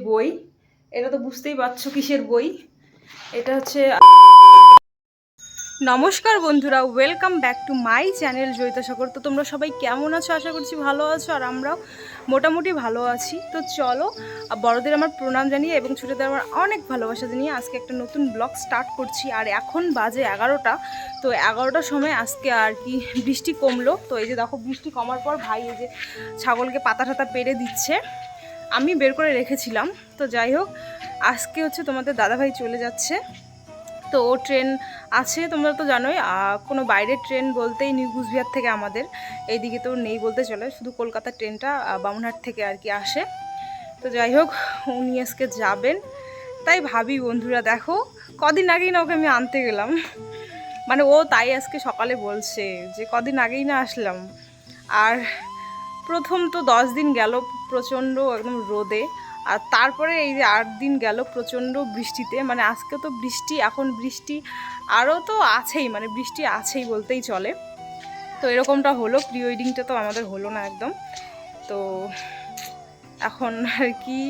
বই, এটা তো বুঝতেই পারছো কিসের বই। এটা হচ্ছে নমস্কার বন্ধুরা, welcome back to my channel Joyita Sagar. তো তোমরা সবাই কেমন আছো? আশা করছি ভালো আছো, আর আমরাও মোটামুটি ভালো আছি। তো চলো, বড়দের আমার প্রণাম জানিয়ে এবং ছোটোদের আমার অনেক ভালোবাসা জানিয়ে আজকে একটা নতুন ব্লগ স্টার্ট করছি। আর এখন বাজে 11টা। তো 11টার সময় আজকে আর কি বৃষ্টি কমলো। তো এই যে দেখো, বৃষ্টি কমার পর ভাই এই যে ছাগলকে পাতা টাতা পেরে দিচ্ছে, আমি বের করে রেখেছিলাম। তো যাই হোক, আজকে হচ্ছে তোমাদের দাদাভাই চলে যাচ্ছে। তো ট্রেন আছে, তোমরা তো জানোই। কোনো বাইরের ট্রেন বলতেই নিউ কুচবিহার থেকে আমাদের এইদিকে তো নেই বলতে চলে, শুধু কলকাতার ট্রেনটা বামুনহাট থেকে আর কি আসে। তো যাই হোক, উনি আজকে যাবেন। তাই ভাবি বন্ধুরা, দেখো কদিন আগেই না ওকে আমি আনতে গেলাম, মানে ও তাই আজকে সকালে বলছে যে কদিন আগেই না আসলাম। আর প্রথম তো 10 দিন গেল প্রচণ্ড একদম রোদে, আর তারপরে এই যে 8 দিন গেল প্রচণ্ড বৃষ্টিতে। মানে আজকে তো বৃষ্টি, এখন বৃষ্টি আরও তো আছেই, মানে বৃষ্টি আছেই বলতেই চলে। তো এরকমটা হলো, প্রি ওয়েডিংটা তো আমাদের হলো না একদম। তো এখন আর কি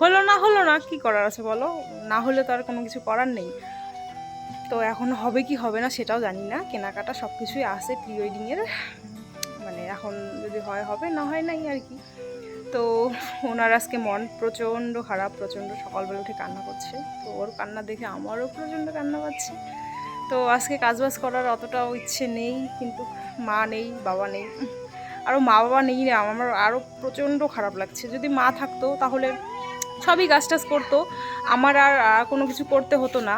হলো না কি করার আছে বলো, না হলে তো আর কোনো কিছু করার নেই। তো এখন হবে কি হবে না সেটাও জানি না, কেনাকাটা সব কিছুই আছে প্রি ওয়েডিংয়ের। মানে এখন যদি হয় হবে, না হয় নাই আর কি। তো ওনার আজকে মন প্রচণ্ড খারাপ, প্রচণ্ড সকালবেলা উঠে কান্না করছে। তো ওর কান্না দেখে আমারও প্রচণ্ড কান্না পাচ্ছে। তো আজকে কাজবাজ করার অতটাও ইচ্ছে নেই, কিন্তু মা নেই, বাবা নেই, আরও মা বাবা নেই না, আমার আরও প্রচণ্ড খারাপ লাগছে। যদি মা থাকতো তাহলে সবই কাজ টাজ করতো, আমার আর কোনো কিছু করতে হতো না,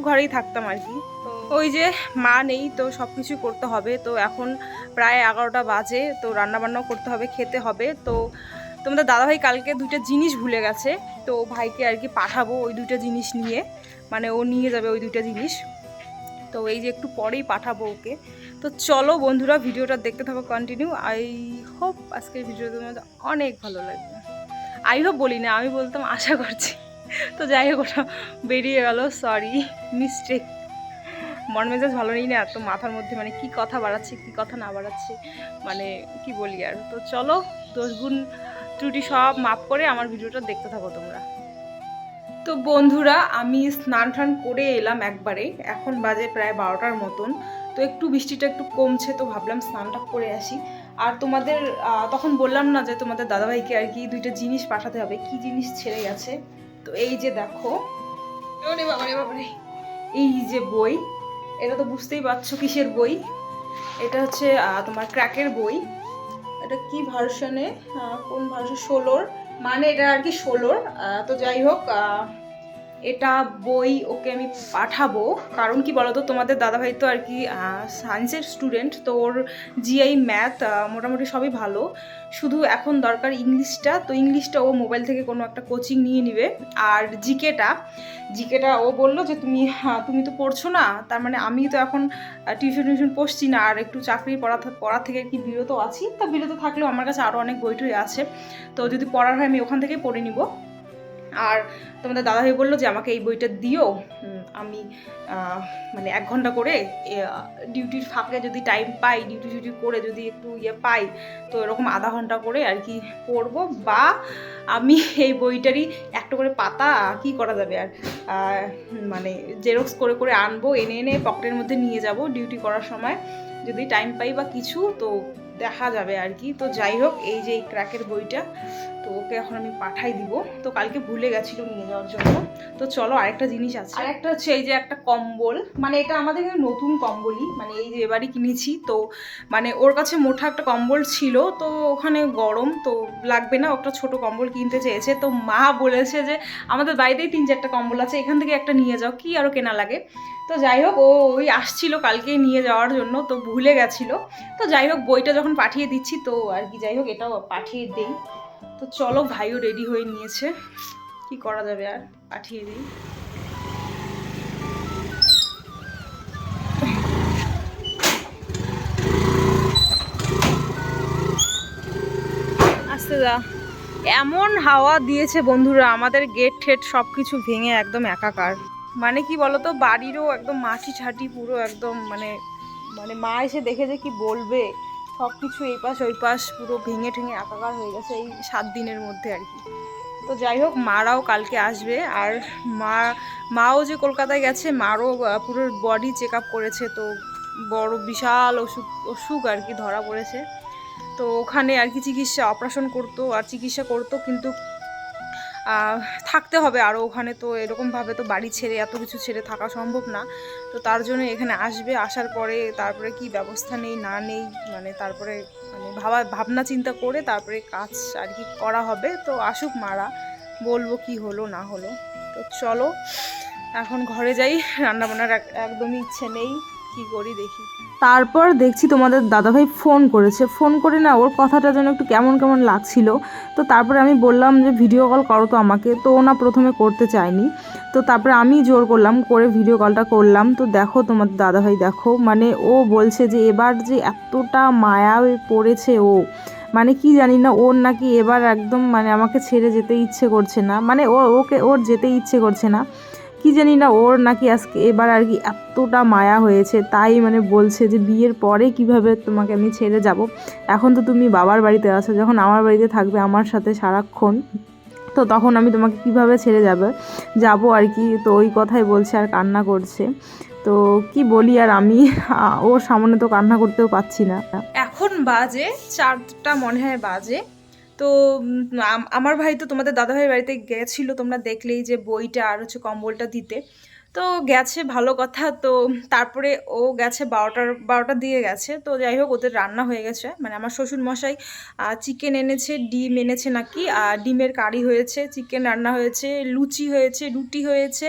ঘরেই থাকতাম আর কি। তো ওই যে মা নেই, তো সব কিছু করতে হবে। তো এখন প্রায় 11টা বাজে, তো রান্নাবান্নাও করতে হবে, খেতে হবে। তো তোমাদের দাদাভাই কালকে 2টা জিনিস ভুলে গেছে, তো ভাইকে আর কি পাঠাবো ওই 2টা জিনিস নিয়ে, মানে ও নিয়ে যাবে ওই 2টা জিনিস। তো এই যে একটু পরেই পাঠাবো ওকে। তো চলো বন্ধুরা, ভিডিওটা দেখতে থাকো কন্টিনিউ। আই হোপ আজকের ভিডিওটা তোমাদের অনেক ভালো লাগবে। আই হোপ বলি না, আমি বলতাম আশা করছি। তো যাই হোক, ওটা বেরিয়ে গেল, সরি, মিস্টেক। মন মেজাজ ভালো নেই না, তো মাথার মধ্যে মানে কি কথা বাড়াচ্ছে কি কথা না বাড়াচ্ছে, মানে কি বলি আর। তো চলো, দোষগুণ ত্রুটি সব মাপ করে আমার ভিডিওটা দেখতে থাকো তোমরা। তো বন্ধুরা, আমি স্নান টান করে এলাম একবারে, এখন বাজে প্রায় 12টার মতন। তো একটু বৃষ্টিটা একটু কমছে, তো ভাবলাম স্নানটা করে আসি। আর তোমাদের তখন বললাম না যে তোমাদের দাদাভাইকে আর কি 2টা জিনিস পাঠাতে হবে, কি জিনিস ছেড়ে গেছে। তো এই যে দেখো, ওরে বাবারে বাবারে, এই যে বই, এটা তো বুঝতেই পারছো কিসের বই। এটা হচ্ছে তোমার ক্র্যাকের বই। এটা কি ভার্সনে, কোন ভার্সন, 16-র, মানে এটা আর কি 16-র। তো যাই হোক, এটা বই ওকে আমি পাঠাবো। কারণ কি বলতো, তোমাদের দাদাভাই তো আর কি সায়েন্সের স্টুডেন্ট, তো ওর জিআই ম্যাথ মোটামুটি সবই ভালো, শুধু এখন দরকার ইংলিশটা। তো ইংলিশটা ও মোবাইল থেকে কোনো একটা কোচিং নিয়ে নিবে। আর জিকেটা ও বললো যে তুমি তো পড়ছো না, তার মানে আমি তো এখন টিউশন পড়ছি না, আর একটু চাকরির পড়া থেকে কি বিরত আছি। তা বিরত থাকলেও আমার কাছে আরও অনেক বইটই আছে, তো যদি পড়ার হয় আমি ওখান থেকেই পড়ে নিব। আর তোমাদের দাদাভাই বললো যে আমাকে এই বইটা দিও, আমি মানে 1 ঘন্টা করে ডিউটির ফাঁকে যদি টাইম পাই, ডিউটি করে যদি একটু পাই, তো এরকম আধা ঘন্টা করে আর কি পড়বো। বা আমি এই বইটারই একটা করে পাতা কি করা যাবে আর, মানে জেরক্স করে করে আনবো, এনে পকেটের মধ্যে নিয়ে যাব ডিউটি করার সময়, যদি টাইম পাই বা কিছু, তো দেখা যাবে আর কি। তো যাই হোক, এই যে এই ক্র্যাকের বইটা, তো ওকে এখন আমি পাঠাই দিব। তো কালকে ভুলে গেছিলো নিয়ে যাওয়ার জন্য। তো চলো, আরেকটা জিনিস আছে, আরেকটা হচ্ছে এই যে একটা কম্বল, মানে এটা আমাদের নতুন কম্বলই, মানে এই যে এবারই কিনেছি। তো মানে ওর কাছে মোটা একটা কম্বল ছিল, তো ওখানে গরম তো লাগবে না, একটা ছোট কম্বল কিনতে চেয়েছে। তো মা বলেছে যে আমাদের বাড়িতেই 3-4টা কম্বল আছে, এখান থেকে একটা নিয়ে যাও, কি আরও কেনা লাগে। তো যাই হোক, ওই আসছিল কালকে নিয়ে যাওয়ার জন্য, তো ভুলে গেছিলো। তো যাই হোক, বইটা যখন পাঠিয়ে দিচ্ছি, তো আর কি যাই হোক এটাও পাঠিয়ে দেই। তো চলো, ভাইও রেডি হয়ে নিয়েছে, কি করা যাবে আর, পাঠিয়ে দিই। আস্তে যা, এমন হাওয়া দিয়েছে বন্ধুরা, আমাদের গেট ঠেট সব কিছু ভেঙে একদম একাকার। মানে কি বলতো, বাড়িরও একদম মাটি ঠাটি পুরো একদম, মানে মানে মা এসে দেখে যে কি বলবে, সব কিছু এই পাশ ওই পাশ পুরো ভেঙে ঠেঙে একাকার হয়ে গেছে এই 7 দিনের মধ্যে আর কি। তো যাই হোক, মারাও কালকে আসবে। আর মাও যে কলকাতায় গেছে, মারও পুরো বডি চেক আপ করেছে। তো বড় বিশাল অসুখ আর কি ধরা পড়েছে। তো ওখানে আর কি চিকিৎসা, অপারেশন করতো আর চিকিৎসা করতো, কিন্তু থাকতে হবে আরও ওখানে। তো এরকমভাবে তো বাড়ি ছেড়ে, এত কিছু ছেড়ে থাকা সম্ভব না। তো তার জন্য এখানে আসবে, আসার পরে তারপরে কি ব্যবস্থা নেই না নেই, মানে তারপরে মানে ভাবনা চিন্তা করে তারপরে কাজ আর কি করা হবে। তো আসুক মারা, বলবো কি হলো না হলো। তো চলো এখন ঘরে যাই, রান্নাবান্নার একদমই ইচ্ছে নেই, কি করি দেখি। তারপর দেখছি তোমাদের দাদাভাই ফোন করেছে, ফোন করে না ওর কথাটা যেন একটু কেমন কেমন লাগছিল। তো তারপরে আমি বললাম যে ভিডিও কল করো তো আমাকে। তো ও না প্রথমে করতে চায়নি, তো তারপরে আমি জোর করলাম, করে ভিডিও কলটা করলাম। তো দেখো তোমাদের দাদাভাই, দেখো মানে ও বলছে যে এবার যে এতটা মায়া পড়েছে ও, মানে কি জানি না, ওর নাকি এবার একদম মানে আমাকে ছেড়ে যেতে ইচ্ছে করছে না, মানে ওর যেতে ইচ্ছে করছে না, কি জানি না, ওর নাকি আজকে এবার আর কি এতটা মায়া হয়েছে। তাই মানে বলছে যে বিয়ের পরে কিভাবে তোমাকে আমি ছেড়ে যাব, এখন তো তুমি বাবার বাড়িতে আছো, যখন আমার বাড়িতে থাকবে আমার সাথে সারাক্ষণ, তো তখন আমি তোমাকে কিভাবে ছেড়ে যাবো আর কি। তো ওই কথাই বলছে আর কান্না করছে। তো কি বলি আর আমি, ওর সামনে তো কান্না করতেও পাচ্ছি না। এখন বাজে 4টা মনে হয় বাজে। তো আমার ভাই তো তোমাদের দাদাভাইয়ের বাড়িতে গেছিলো, তোমরা দেখলেই যে বইটা আর হচ্ছে কম্বলটা দিতে। তো গেছে, ভালো কথা। তো তারপরে ও গেছে 12টার দিকে গেছে। তো যাই হোক, ওদের রান্না হয়ে গেছে, মানে আমার শ্বশুর মশাই চিকেন এনেছে, ডিম এনেছে নাকি, ডিমের কারি হয়েছে, চিকেন রান্না হয়েছে, লুচি হয়েছে, রুটি হয়েছে,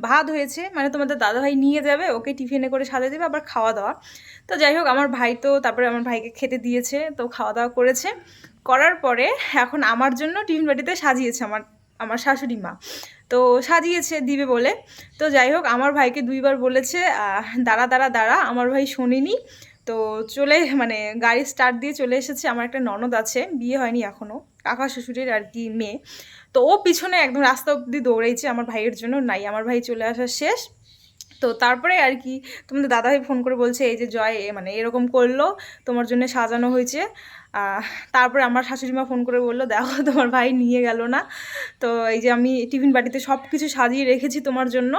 ভাত হয়েছে। মানে তোমাদের দাদাভাই নিয়ে যাবে, ওকে টিফিনে করে সাজিয়ে দেবে, আবার খাওয়া দাওয়া। তো যাই হোক, আমার ভাই তো তারপরে আমার ভাইকে খেতে দিয়েছে, তো খাওয়া দাওয়া করেছে। করার পরে এখন আমার জন্য টিফিন বাটিতে সাজিয়েছে আমার আমার শাশুড়ি মা। তো সাজিয়েছে দিবে বলে। তো যাই হোক, আমার ভাইকে 2বার বলেছে দাঁড়া দাঁড়া দাঁড়া, আমার ভাই শোনেনি। তো মানে গাড়ি স্টার্ট দিয়ে চলে এসেছে। আমার একটা ননদ আছে, বিয়ে হয়নি এখনও, কাকা শ্বশুরের আর কি মেয়ে। তো ও পিছনে একদম রাস্তা অব্দি দৌড়েছে আমার ভাইয়ের জন্য, নাই আমার ভাই চলে আসা শেষ। তো তারপরে আর কি তোমাদের দাদাভাই ফোন করে বলছে এই যে জয় মানে এরকম করলো, তোমার জন্য সাজানো হয়েছে। তারপরে আমার শাশুড়িমা ফোন করে বললো দেখো তোমার ভাই নিয়ে গেল না। তো এই যে আমি টিফিন বাটিতে সব কিছু সাজিয়ে রেখেছি তোমার জন্য,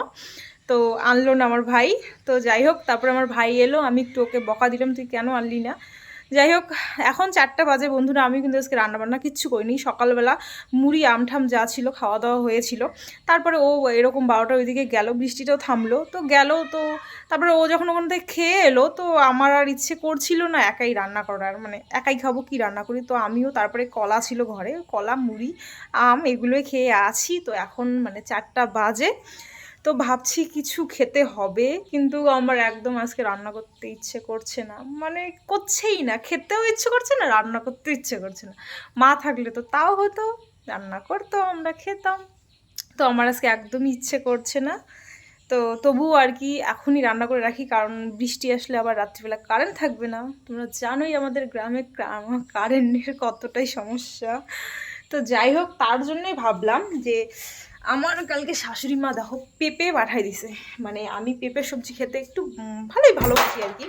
তো আনলো না আমার ভাই। তো যাই হোক, তারপরে আমার ভাই এলো, আমি একটু ওকে বকা দিলাম তুই কেন আনলি না। যাই হোক, এখন 4টা বাজে বন্ধুরা, আমি কিন্তু আজকে রান্নাবান্না কিচ্ছু করিনি। সকালবেলা মুড়ি আমঠাম যা ছিল খাওয়া দাওয়া হয়েছিল। তারপরে ও এরকম 12টার ওইদিকে গেল, বৃষ্টিটাও থামলো, তো গেল। তো তারপরে ও যখন ওখান থেকে খেয়ে এলো, তো আমার আর ইচ্ছে করছিল না একাই রান্না করার, মানে একাই খাবো কি রান্না করি। তো আমিও তারপরে কলা ছিল ঘরে, কলা মুড়ি আম এগুলোই খেয়ে আছি। তো এখন মানে 4টা বাজে, তো ভাবছি কিছু খেতে হবে, কিন্তু আমার একদম আজকে রান্না করতে ইচ্ছে করছে না, মানে করছেই না, খেতেও ইচ্ছে করছে না, রান্না করতে ইচ্ছে করছে না। মা থাকলে তো তাও হতো, রান্না করতো, আমরা খেতাম। তো আমার আজকে একদমই ইচ্ছে করছে না। তো তবুও আর কি এখনই রান্না করে রাখি, কারণ বৃষ্টি আসলে আবার রাত্রিবেলা কারেন্ট থাকবে না। তোমরা জানোই আমাদের গ্রামে কারেন্টের কতটাই সমস্যা। তো যাই হোক, তার জন্যই ভাবলাম যে আমার কালকে শাশুড়ি মা দেখো পেঁপে পাঠাই দিছে, মানে আমি পেঁপে সবজি খেতে একটু ভালোই ভালোবাসি আর কি।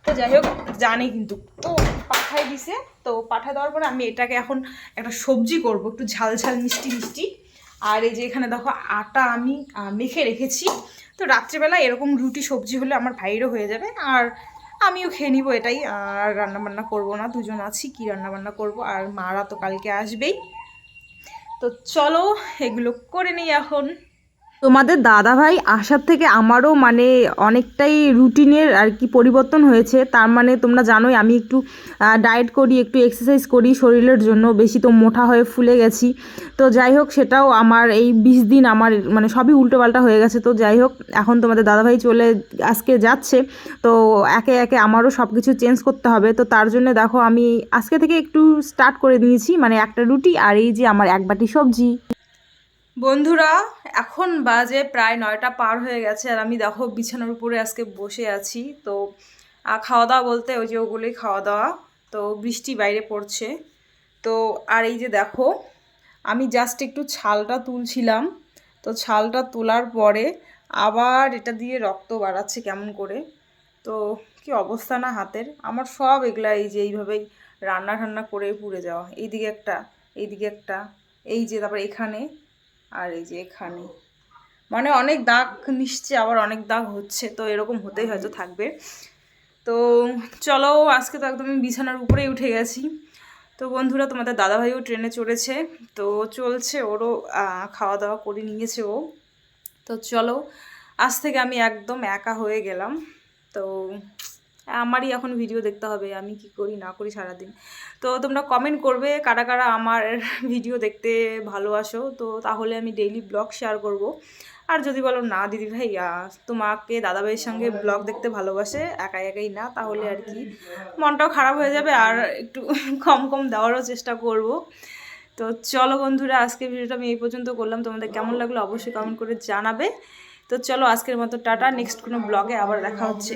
তো যাই হোক, জানে কিন্তু, তো পাঠাই দিছে। তো পাঠাই দেওয়ার পরে আমি এটাকে এখন একটা সবজি করব, একটু ঝাল ঝাল মিষ্টি মিষ্টি। আর এই যে এখানে দেখো আটা আমি মেখে রেখেছি। তো রাত্রেবেলা এরকম রুটি সবজি হলে আমার ভাইয়েরও হয়ে যাবে, আর আমিও খেয়ে নিবো এটাই। আর রান্নাবান্না করবো না, দুজন আছি, কি রান্নাবান্না করব। আর মারা তো কালকে আসবেই। তো চলো এগুলো করে নিই এখন। তোমাদের দাদাভাই আসার থেকে আমারও মানে অনেকটাই রুটিনের আর কি পরিবর্তন হয়েছে। তার মানে তোমরা জানোই আমি একটু ডায়েট করি, একটু এক্সারসাইজ করি শরীরের জন্য, বেশি তো মোটা হয়ে ফুলে গেছি। তো যাই হোক, সেটাও আমার এই 20 দিন আমার মানে সবই উল্টোপাল্টা হয়ে গেছে। তো যাই হোক, এখন তোমাদের দাদাভাই আজকে যাচ্ছে, তো একে একে আমারও সব কিছু চেঞ্জ করতে হবে। তো তার জন্য দেখো আমি আজকে থেকে একটু স্টার্ট করে দিয়েছি, মানে একটা রুটি আর এই যে আমার 1 বাটি সবজি। বন্ধুরা, এখন বাজে প্রায় 9টা পার হয়ে গেছে, আর আমি দেখো বিছানার উপরে আজকে বসে আছি। তো খাওয়া দাওয়া বলতে ওই যে ওগুলোই খাওয়া দাওয়া। তো বৃষ্টি বাইরে পড়ছে। তো আর এই যে দেখো, আমি জাস্ট একটু ছালটা তুলছিলাম। তো ছালটা তোলার পরে আবার এটা দিয়ে রক্ত বাড়াচ্ছে কেমন করে। তো কি অবস্থা না হাতের আমার, সব এগুলা এই যে এইভাবেই রান্না ঠান্না করে পুড়ে যাওয়া, এইদিকে একটা এইদিকে একটা। এই যে তারপর এখানে, আর এই যে এখানে, মানে অনেক দাগ মিশছে আবার অনেক দাগ হচ্ছে, তো এরকম হতেই হয়তো থাকবে। তো চলো, আজকে তো একদম বিছানার উপরেই উঠে গেছি। তো বন্ধুরা, তোমাদের দাদাভাইও ট্রেনে চড়েছে, তো চলছে, ওরও খাওয়া দাওয়া করে নিয়েছে ও। তো চলো, আজ থেকে আমি একদম একা হয়ে গেলাম। তো আমারই এখন ভিডিও দেখতে হবে, আমি কি করি না করি সারাদিন। তো তোমরা কমেন্ট করবে কারা কারা আমার ভিডিও দেখতে ভালোবাসো, তো তাহলে আমি ডেইলি ব্লগ শেয়ার করব। আর যদি বলো না দিদি ভাই তোমাকে দাদাভাইয়ের সঙ্গে ব্লগ দেখতে ভালোবাসে, একাই একাই না, তাহলে আর কি মনটাও খারাপ হয়ে যাবে, আর একটু কম কম দেওয়ারও চেষ্টা করব। তো চলো বন্ধুরা, আজকের ভিডিওটা আমি এই পর্যন্ত করলাম। তোমাদের কেমন লাগলো অবশ্যই কমেন্ট করে জানাবে। তো চলো, আজকের মতো টাটা, নেক্সট কোনো ব্লগে আবার দেখা হচ্ছে।